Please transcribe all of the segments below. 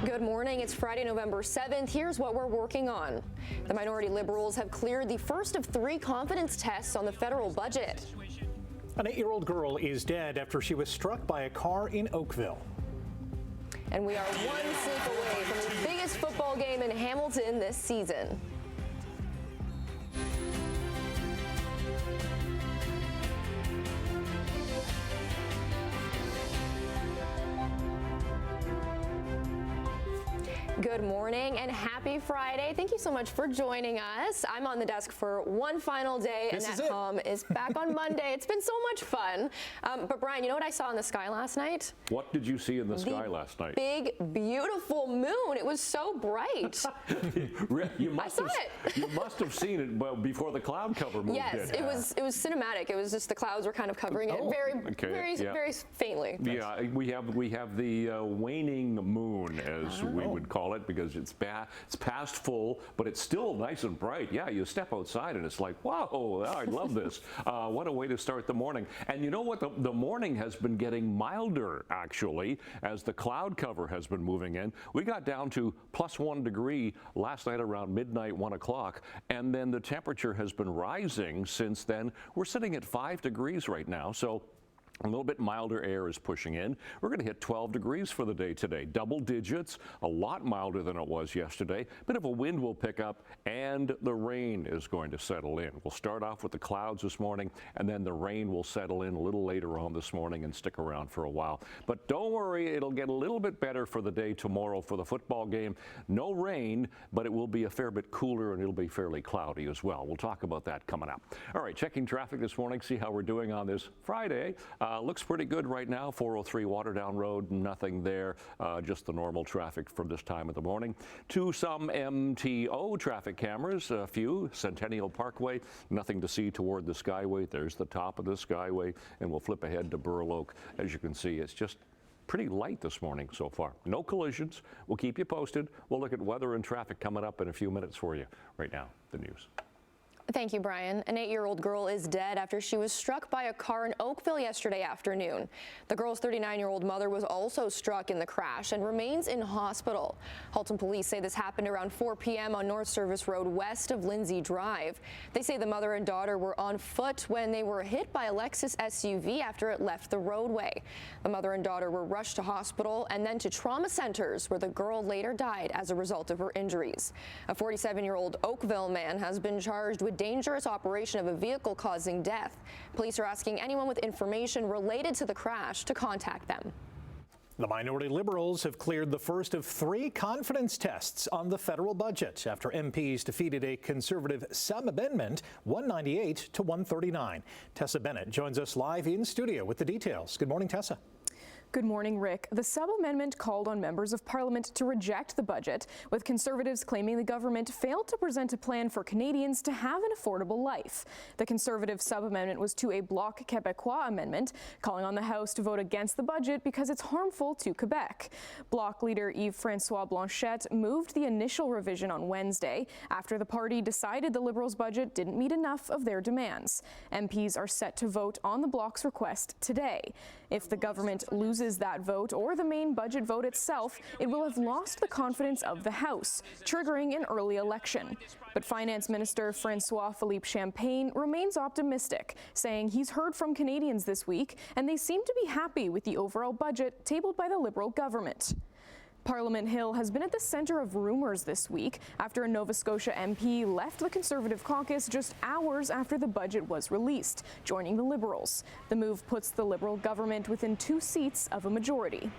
Good morning. It's Friday, November 7th. Here's what we're working on. The minority Liberals have cleared the first of 3 confidence tests on the federal budget. An 8-year-old girl is dead after she was struck by a car in Oakville. And we are one sleep away from the biggest football game in Hamilton this season. Good morning and happy Friday. Thank you so much for joining us. I'm on the desk for one final day, and that hum is back on Monday. It's been so much fun. But Brian, you know what I saw in the sky last night? What did you see in the sky last night? Big, beautiful moon. It was so bright. I saw it. You must have seen it before the cloud cover moved. Yes, it was cinematic. It was just the clouds were kind of covering it very faintly. Yeah, we have the waning moon, as we would call it, because it's past full, but it's still nice and bright. Yeah, you step outside and it's like, wow, I love this. What a way to start the morning. And you know what? The morning has been getting milder, actually, as the cloud cover has been moving in. We got down to +1 degree last night around midnight, 1 o'clock, and then the temperature has been rising since then. We're sitting at 5 degrees right now, so a little bit milder air is pushing in. We're going to hit 12 degrees for the day today. Double digits, a lot milder than it was yesterday. Bit of a wind will pick up, and the rain is going to settle in. We'll start off with the clouds this morning, and then the rain will settle in a little later on this morning and stick around for a while. But don't worry, it'll get a little bit better for the day tomorrow for the football game. No rain, but it will be a fair bit cooler, and it'll be fairly cloudy as well. We'll talk about that coming up. All right, checking traffic this morning, see how we're doing on this Friday. Looks pretty good right now. 403 Waterdown Road, nothing there. Just the normal traffic for this time of the morning. To some MTO traffic cameras, a few. Centennial Parkway, nothing to see toward the Skyway. There's the top of the Skyway, and we'll flip ahead to Burl Oak. As you can see, it's just pretty light this morning so far. No collisions. We'll keep you posted. We'll look at weather and traffic coming up in a few minutes for you. Right now, the news. Thank you, Brian. An 8-year-old girl is dead after she was struck by a car in Oakville yesterday afternoon. The girl's 39-year-old mother was also struck in the crash and remains in hospital. Halton police say this happened around 4 p.m. on North Service Road west of Lindsay Drive. They say the mother and daughter were on foot when they were hit by a Lexus SUV after it left the roadway. The mother and daughter were rushed to hospital and then to trauma centers, where the girl later died as a result of her injuries. A 47-year-old Oakville man has been charged with dangerous operation of a vehicle causing death. Police are asking anyone with information related to the crash to contact them. The minority Liberals have cleared the first of 3 confidence tests on the federal budget after MPs defeated a Conservative sub-amendment 198 to 139. Tessa Bennett joins us live in studio with the details. Good morning, Tessa. Good morning, Rick. The sub-amendment called on members of Parliament to reject the budget, with Conservatives claiming the government failed to present a plan for Canadians to have an affordable life. The Conservative sub-amendment was to a Bloc Québécois amendment, calling on the House to vote against the budget because it's harmful to Quebec. Bloc leader Yves-François Blanchet moved the initial revision on Wednesday after the party decided the Liberals' budget didn't meet enough of their demands. MPs are set to vote on the Bloc's request today. If the government loses that vote or the main budget vote itself, it will have lost the confidence of the House, triggering an early election. But Finance Minister François-Philippe Champagne remains optimistic, saying he's heard from Canadians this week and they seem to be happy with the overall budget tabled by the Liberal government. Parliament Hill has been at the center of rumors this week after a Nova Scotia MP left the Conservative caucus just hours after the budget was released, joining the Liberals. The move puts the Liberal government within 2 seats of a majority.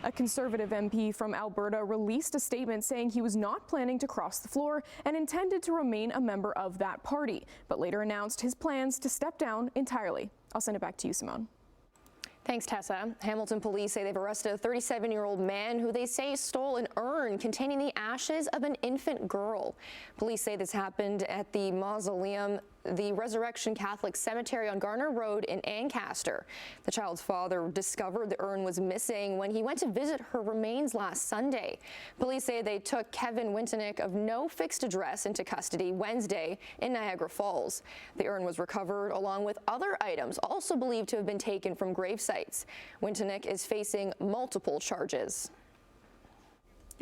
A Conservative MP from Alberta released a statement saying he was not planning to cross the floor and intended to remain a member of that party, but later announced his plans to step down entirely. I'll send it back to you, Simone. Thanks, Tessa. Hamilton police say they've arrested a 37-year-old man who they say stole an urn containing the ashes of an infant girl. Police say this happened at the Mausoleum, the Resurrection Catholic Cemetery on Garner Road in Ancaster. The child's father discovered the urn was missing when he went to visit her remains last Sunday. Police say they took Kevin Wintenick of no fixed address into custody Wednesday in Niagara Falls. The urn was recovered along with other items also believed to have been taken from grave sites. Wintenick is facing multiple charges.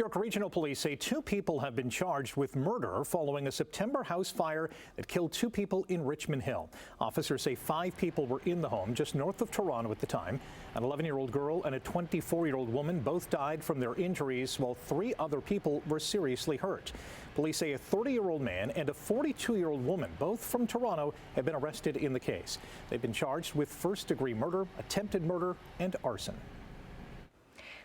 York Regional Police say 2 people have been charged with murder following a September house fire that killed 2 people in Richmond Hill. Officers say 5 people were in the home just north of Toronto at the time. An 11-year-old girl and a 24-year-old woman both died from their injuries, while 3 other people were seriously hurt. Police say a 30-year-old man and a 42-year-old woman, both from Toronto, have been arrested in the case. They've been charged with first-degree murder, attempted murder, and arson.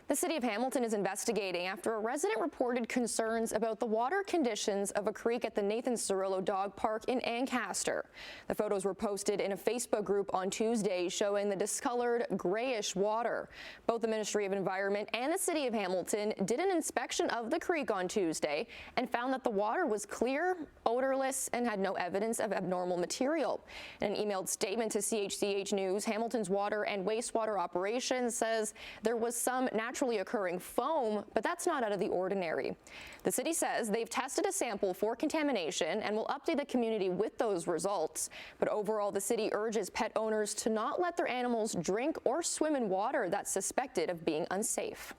The city of Hamilton is investigating after a resident reported concerns about the water conditions of a creek at the Nathan Cirillo Dog Park in Ancaster. The photos were posted in a Facebook group on Tuesday showing the discolored grayish water. Both the Ministry of Environment and the city of Hamilton did an inspection of the creek on Tuesday and found that the water was clear, odorless, and had no evidence of abnormal material. In an emailed statement to CHCH News, Hamilton's water and wastewater operations says there was some naturally occurring foam, but that's not out of the ordinary. The city says they've tested a sample for contamination and will update the community with those results. But overall, the city urges pet owners to not let their animals drink or swim in water that's suspected of being unsafe.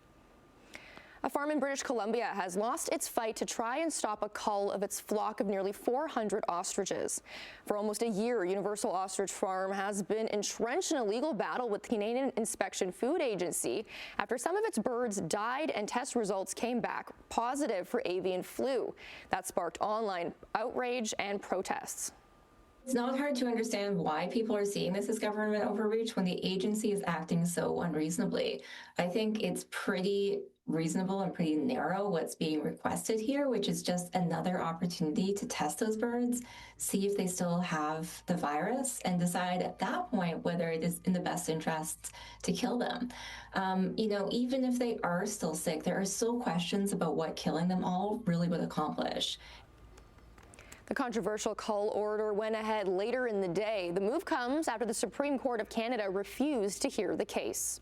A farm in British Columbia has lost its fight to try and stop a cull of its flock of nearly 400 ostriches. For almost a year, Universal Ostrich Farm has been entrenched in a legal battle with the Canadian Inspection Food Agency after some of its birds died and test results came back positive for avian flu. That sparked online outrage and protests. It's not hard to understand why people are seeing this as government overreach when the agency is acting so unreasonably. I think it's pretty reasonable and pretty narrow what's being requested here, which is just another opportunity to test those birds, see if they still have the virus, and decide at that point whether it is in the best interests to kill them. Even if they are still sick, there are still questions about what killing them all really would accomplish. The controversial cull order went ahead later in the day. The move comes after the Supreme Court of Canada refused to hear the case.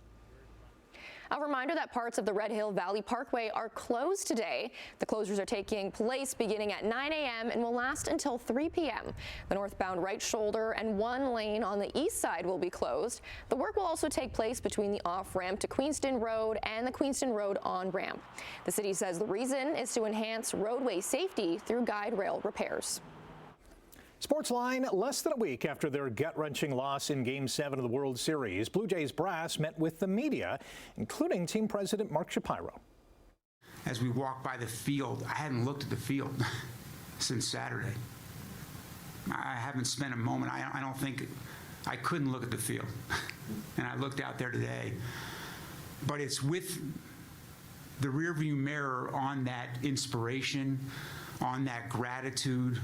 A reminder that parts of the Red Hill Valley Parkway are closed today. The closures are taking place beginning at 9 a.m. and will last until 3 p.m. The northbound right shoulder and 1 lane on the east side will be closed. The work will also take place between the off-ramp to Queenston Road and the Queenston Road on-ramp. The city says the reason is to enhance roadway safety through guide rail repairs. Sportsline, less than a week after their gut-wrenching loss in Game 7 of the World Series, Blue Jays brass met with the media, including team president Mark Shapiro. As we walked by the field, I hadn't looked at the field since Saturday. I haven't spent a moment, I don't think, I couldn't look at the field. And I looked out there today. But it's with the rearview mirror on that inspiration, on that gratitude,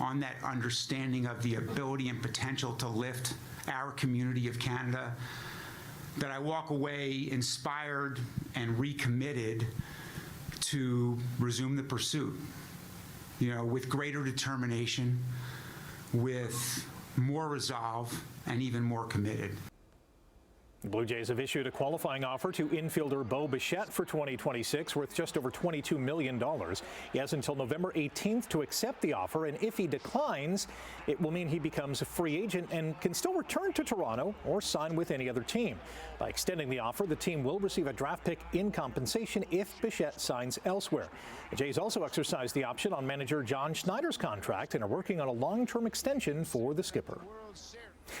on that understanding of the ability and potential to lift our community of Canada, that I walk away inspired and recommitted to resume the pursuit, with greater determination, with more resolve, and even more committed. The Blue Jays have issued a qualifying offer to infielder Bo Bichette for 2026, worth just over $22 million. He has until November 18th to accept the offer, and if he declines, it will mean he becomes a free agent and can still return to Toronto or sign with any other team. By extending the offer, the team will receive a draft pick in compensation if Bichette signs elsewhere. The Jays also exercised the option on manager John Schneider's contract and are working on a long-term extension for the skipper.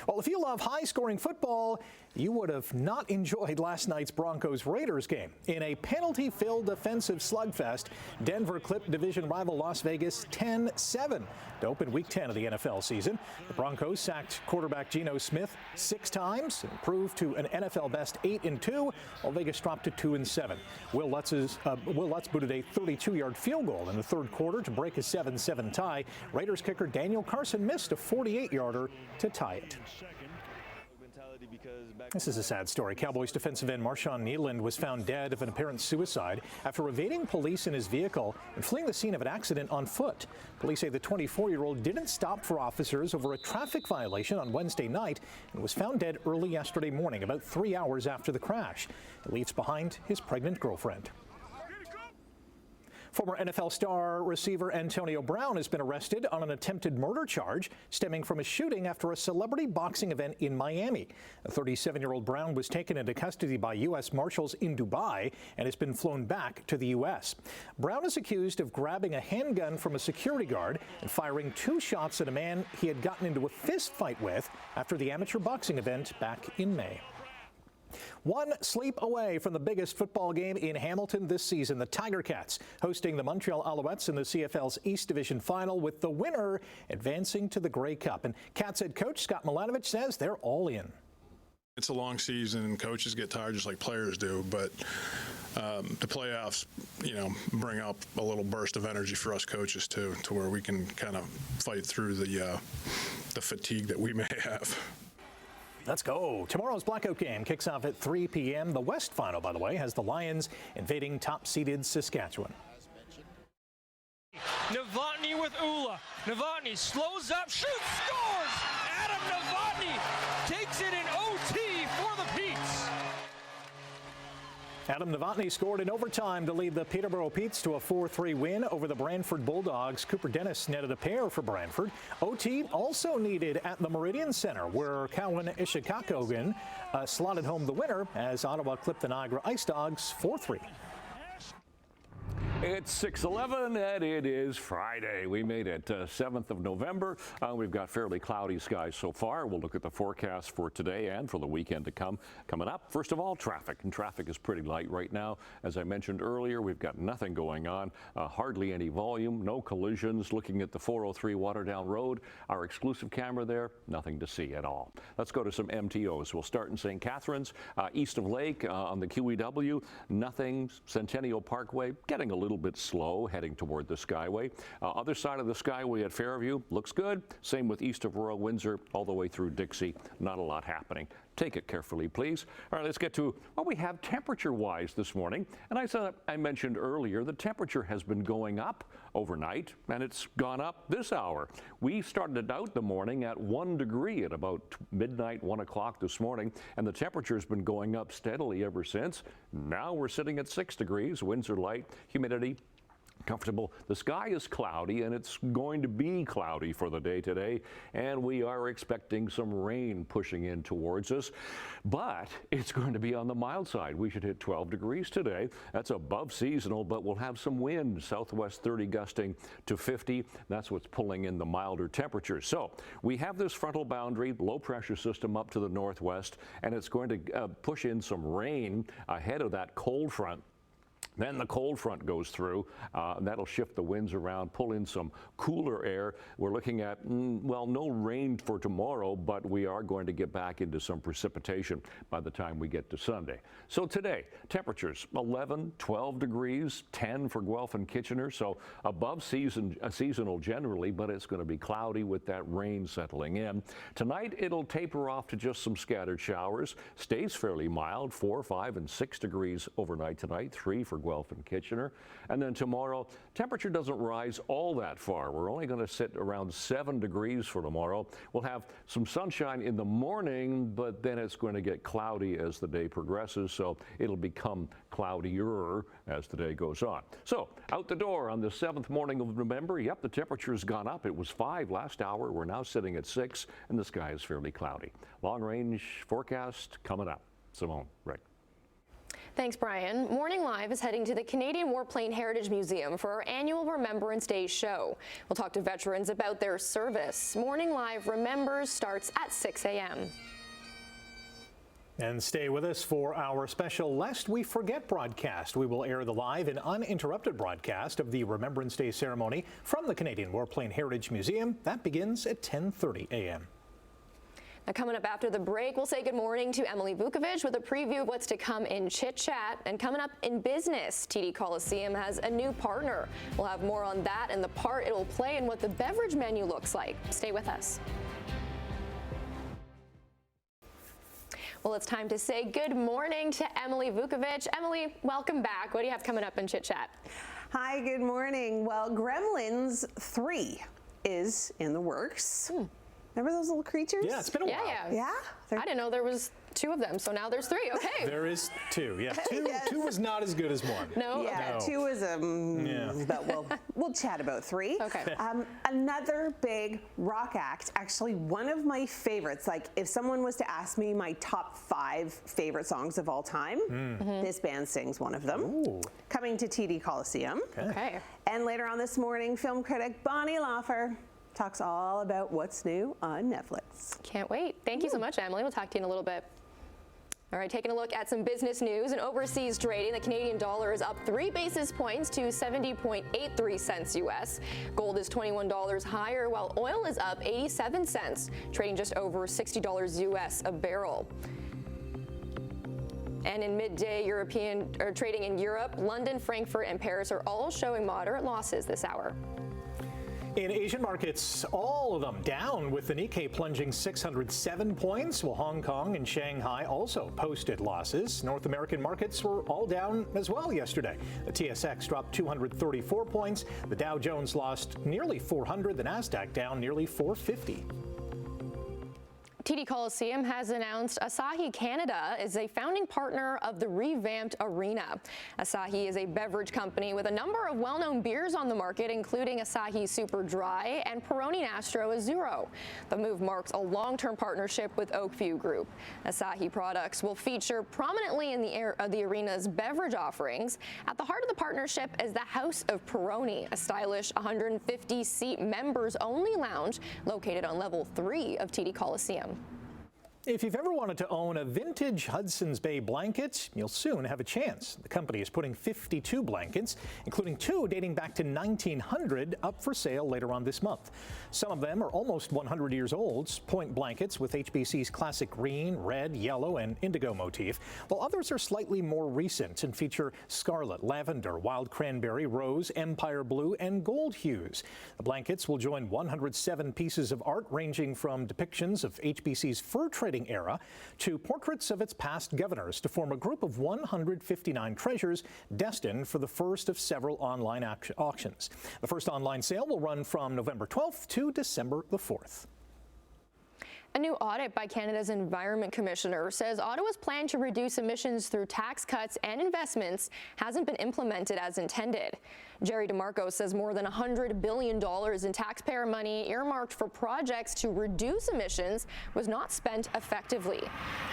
Well, if you love high-scoring football, you would have not enjoyed last night's Broncos-Raiders game. In a penalty-filled defensive slugfest, Denver clipped division rival Las Vegas 10-7 to open Week 10 of the NFL season. The Broncos sacked quarterback Geno Smith 6 times, improved to an NFL best 8-2, while Vegas dropped to 2-7. Will Lutz booted a 32-yard field goal in the third quarter to break a 7-7 tie. Raiders kicker Daniel Carson missed a 48-yarder to tie it. This is a sad story. Cowboys defensive end Marshawn Nealand was found dead of an apparent suicide after evading police in his vehicle and fleeing the scene of an accident on foot. Police say the 24-year-old didn't stop for officers over a traffic violation on Wednesday night and was found dead early yesterday morning, about 3 hours after the crash. He leaves behind his pregnant girlfriend. Former NFL star receiver Antonio Brown has been arrested on an attempted murder charge stemming from a shooting after a celebrity boxing event in Miami. A 37-year-old Brown was taken into custody by U.S. Marshals in Dubai and has been flown back to the U.S. Brown is accused of grabbing a handgun from a security guard and firing 2 shots at a man he had gotten into a fist fight with after the amateur boxing event back in May. One sleep away from the biggest football game in Hamilton this season, the Tiger Cats hosting the Montreal Alouettes in the CFL's East Division Final, with the winner advancing to the Grey Cup. And Cats head coach Scott Milanovic says they're all in. It's a long season and coaches get tired just like players do, but the playoffs, bring up a little burst of energy for us coaches too, to where we can kind of fight through the fatigue that we may have. Let's go. Tomorrow's Blackout game kicks off at 3 p.m. The West Final, by the way, has the Lions invading top-seeded Saskatchewan. Novotny with Ula. Novotny slows up, shoots, scores! Adam Novotny takes it in OT for the Petes. Adam Novotny scored in overtime to lead the Peterborough Petes to a 4-3 win over the Brantford Bulldogs. Cooper Dennis netted a pair for Brantford. OT also needed at the Meridian Centre, where Cowan Ishikakogan slotted home the winner as Ottawa clipped the Niagara Ice Dogs 4-3. It's 6:11 and it is Friday. We made it 7th of November. We've got fairly cloudy skies so far. We'll look at the forecast for today and for the weekend to come. Coming up, first of all, traffic. And traffic is pretty light right now. As I mentioned earlier, we've got nothing going on, hardly any volume, no collisions. Looking at the 403 Waterdown Road, our exclusive camera there, nothing to see at all. Let's go to some MTOs. We'll start in St. Catharines, east of Lake on the QEW, nothing. Centennial Parkway, getting a little bit slow heading toward the Skyway. Other side of the Skyway at Fairview looks good. Same with east of Royal Windsor all the way through Dixie. Not a lot happening. Take it carefully, please. All right, let's get to what we have temperature-wise this morning. And I mentioned earlier, the temperature has been going up overnight, and it's gone up this hour. We started out the morning at 1 degree at about midnight, 1 o'clock this morning, and the temperature has been going up steadily ever since. Now we're sitting at 6 degrees, winds are light, humidity comfortable. The sky is cloudy, and it's going to be cloudy for the day today, and we are expecting some rain pushing in towards us, but it's going to be on the mild side. We should hit 12 degrees today. That's above seasonal, but we'll have some wind, southwest 30 gusting to 50. That's what's pulling in the milder temperatures. So we have this frontal boundary, low pressure system up to the northwest, and it's going to push in some rain ahead of that cold front. Then the cold front goes through. That'll shift the winds around, pull in some cooler air. We're looking at, well, no rain for tomorrow, but we are going to get back into some precipitation by the time we get to Sunday. So today, temperatures 11, 12 degrees, 10 for Guelph and Kitchener. So above seasonal generally, but it's going to be cloudy with that rain settling in. Tonight, it'll taper off to just some scattered showers. Stays fairly mild, 4, 5, and 6 degrees overnight tonight, 3 for Guelph and Kitchener. And then tomorrow, temperature doesn't rise all that far. We're only going to sit around 7 degrees for tomorrow. We'll have some sunshine in the morning, but then it's going to get cloudy as the day progresses, so it'll become cloudier as the day goes on. So out the door on the 7th morning of November, yep, the temperature's gone up. It was 5 last hour. We're now sitting at 6, and the sky is fairly cloudy. Long-range forecast coming up. Simone, Rick. Thanks, Brian. Morning Live is heading to the Canadian Warplane Heritage Museum for our annual Remembrance Day show. We'll talk to veterans about their service. Morning Live Remembers starts at 6 a.m. And stay with us for our special Lest We Forget broadcast. We will air the live and uninterrupted broadcast of the Remembrance Day ceremony from the Canadian Warplane Heritage Museum. That begins at 10:30 a.m. Now, coming up after the break, we'll say good morning to Emily Vukovic with a preview of what's to come in Chit Chat. And coming up in business, TD Coliseum has a new partner. We'll have more on that and the part it will play and what the beverage menu looks like. Stay with us. Well, it's time to say good morning to Emily Vukovic. Emily, welcome back. What do you have coming up in Chit Chat? Hi, good morning. Well, Gremlins 3 is in the works. Remember those little creatures? Yeah, it's been a while. Yeah. I didn't know there was 2 of them, so now there's 3. Okay. There is 2. Yeah, 2. Yes. 2 was not as good as 1. No? Yeah, No. 2 is but we'll chat about 3. Okay. Another big rock act, actually one of my favorites. Like if someone was to ask me my top 5 favorite songs of all time, this band sings one of them. Ooh. Coming to TD Coliseum. Okay. And later on this morning, film critic Bonnie Laufer talks all about what's new on Netflix. Can't wait. Thank you so much, Emily. We'll talk to you in a little bit. All right, taking a look at some business news and overseas trading. The Canadian dollar is up 3 basis points to 70.83 cents US. Gold is $21 higher, while oil is up 87 cents, trading just over $60 US a barrel. And in midday trading in Europe, London, Frankfurt, and Paris are all showing moderate losses this hour. In Asian markets, all of them down, with the Nikkei plunging 607 points, while Hong Kong and Shanghai also posted losses. North American markets were all down as well yesterday. The TSX dropped 234 points. The Dow Jones lost nearly 400. The Nasdaq down nearly 450. TD Coliseum has announced Asahi Canada is a founding partner of the revamped arena. Asahi is a beverage company with a number of well-known beers on the market, including Asahi Super Dry and Peroni Nastro Azzurro. The move marks a long-term partnership with Oakville Group. Asahi products will feature prominently in the arena's beverage offerings. At the heart of the partnership is the House of Peroni, a stylish 150-seat members-only lounge located on level 3 of TD Coliseum. If you've ever wanted to own a vintage Hudson's Bay blanket, you'll soon have a chance. The company is putting 52 blankets, including 2 dating back to 1900, up for sale later on this month. Some of them are almost 100 years old, point blankets with HBC's classic green, red, yellow, and indigo motif, while others are slightly more recent and feature scarlet, lavender, wild cranberry, rose, empire blue, and gold hues. The blankets will join 107 pieces of art ranging from depictions of HBC's fur trading era to portraits of its past governors to form a group of 159 treasures destined for the first of several online auctions. The first online sale will run from November 12th to December the 4th. A new audit by Canada's Environment Commissioner says Ottawa's plan to reduce emissions through tax cuts and investments hasn't been implemented as intended. Jerry DeMarco says more than $100 billion in taxpayer money earmarked for projects to reduce emissions was not spent effectively.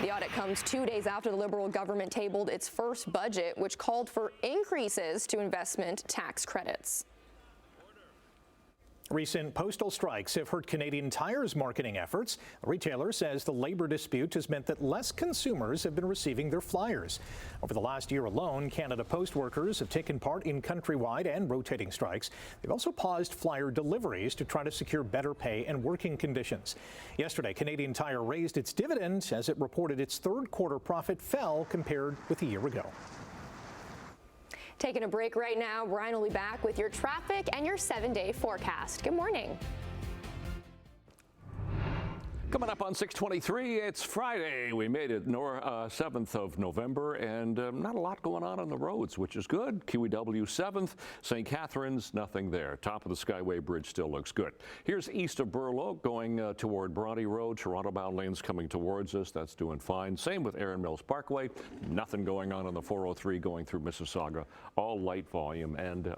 The audit comes 2 days after the Liberal government tabled its first budget, which called for increases to investment tax credits. Recent postal strikes have hurt Canadian Tire's marketing efforts. The retailer says the labor dispute has meant that less consumers have been receiving their flyers. Over the last year alone, Canada Post workers have taken part in countrywide and rotating strikes. They've also paused flyer deliveries to try to secure better pay and working conditions. Yesterday, Canadian Tire raised its dividend as it reported its third quarter profit fell compared with a year ago. Taking a break right now. Brian will be back with your traffic and your 7-day forecast. Good morning. Coming up on 6:23, it's Friday. We made it 7th of November, and not a lot going on the roads, which is good. QEW 7th, St. Catharines, nothing there. Top of the Skyway Bridge still looks good. Here's east of Burloak going toward Bronte Road. Toronto-bound lanes coming towards us. That's doing fine. Same with Erin Mills Parkway. Nothing going on the 403 going through Mississauga. All light volume and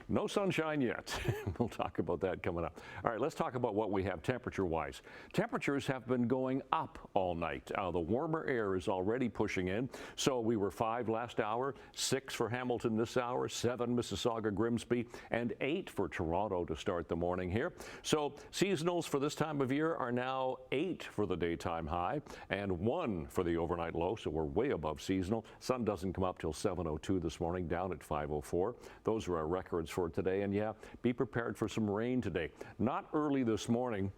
no sunshine yet. We'll talk about that coming up. All right, let's talk about what we have temperature-wise. Temperatures have been going up all night. The warmer air is already pushing in. So we were 5 last hour, 6 for Hamilton this hour, 7 Mississauga, Grimsby, and 8 for Toronto to start the morning here. So seasonals for this time of year are now 8 for the daytime high and 1 for the overnight low. So we're way above seasonal. Sun doesn't come up till 7:02 this morning, down at 5:04. Those are our records for today, and yeah, be prepared for some rain today. Not early this morning.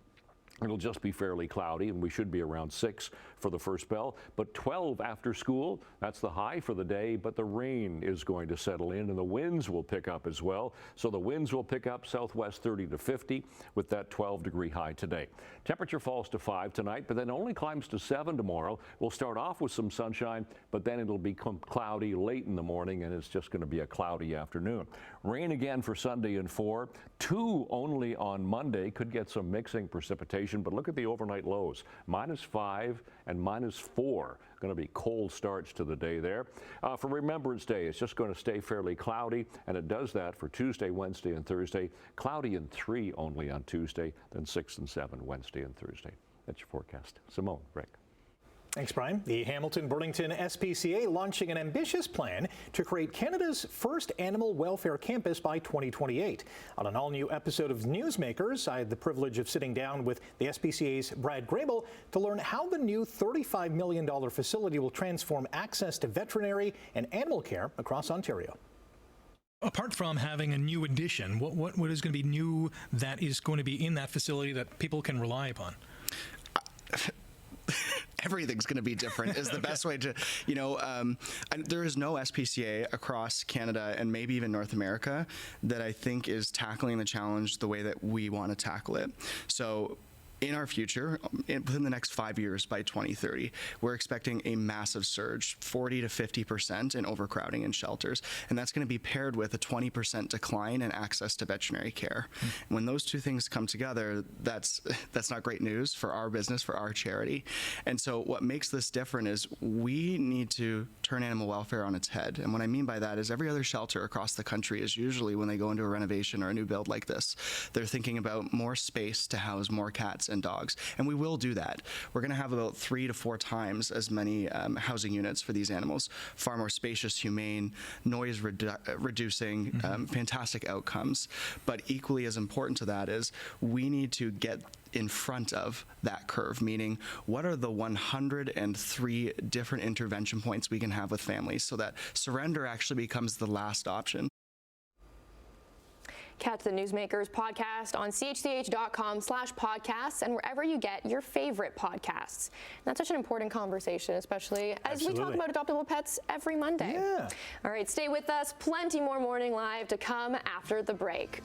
It'll just be fairly cloudy, and we should be around 6 for the first spell, but 12 after school. That's the high for the day, but the rain is going to settle in, and the winds will pick up as well. So the winds will pick up southwest 30 to 50 with that 12-degree high today. Temperature falls to 5 tonight, but then only climbs to 7 tomorrow. We'll start off with some sunshine, but then it'll become cloudy late in the morning, and it's just going to be a cloudy afternoon. Rain again for Sunday and 4. 2 only on Monday. Could get some mixing precipitation information, but look at the overnight lows. -5 and -4. Going to be cold starts to the day there. For Remembrance Day, it's just going to stay fairly cloudy, and it does that for Tuesday, Wednesday, and Thursday. Cloudy and 3 only on Tuesday, then 6 and 7 Wednesday and Thursday. That's your forecast. Simone, Rick. Thanks, Brian. The Hamilton-Burlington SPCA launching an ambitious plan to create Canada's first animal welfare campus by 2028. On an all-new episode of Newsmakers, I had the privilege of sitting down with the SPCA's Brad Grable to learn how the new $35 million facility will transform access to veterinary and animal care across Ontario. Apart from having a new addition, what is going to be new that is going to be in that facility that people can rely upon? Everything's going to be different is the best way to, there is no SPCA across Canada and maybe even North America that I think is tackling the challenge the way that we want to tackle it. So in our future, within the next 5 years by 2030, we're expecting a massive surge, 40 to 50% in overcrowding in shelters. And that's going to be paired with a 20% decline in access to veterinary care. When those two things come together, that's not great news for our business, for our charity. And so what makes this different is we need to turn animal welfare on its head. And what I mean by that is every other shelter across the country is usually, when they go into a renovation or a new build like this, they're thinking about more space to house more cats and dogs. And we will do that. We're going to have about 3 to 4 times as many housing units for these animals, far more spacious, humane, noise reducing, fantastic outcomes. But equally as important to that is we need to get in front of that curve, meaning what are the 103 different intervention points we can have with families so that surrender actually becomes the last option. Catch the Newsmakers podcast on chch.com/podcasts and wherever you get your favorite podcasts. And that's such an important conversation, especially as we talk about adoptable pets every Monday. Yeah. All right, stay with us. Plenty more Morning Live to come after the break.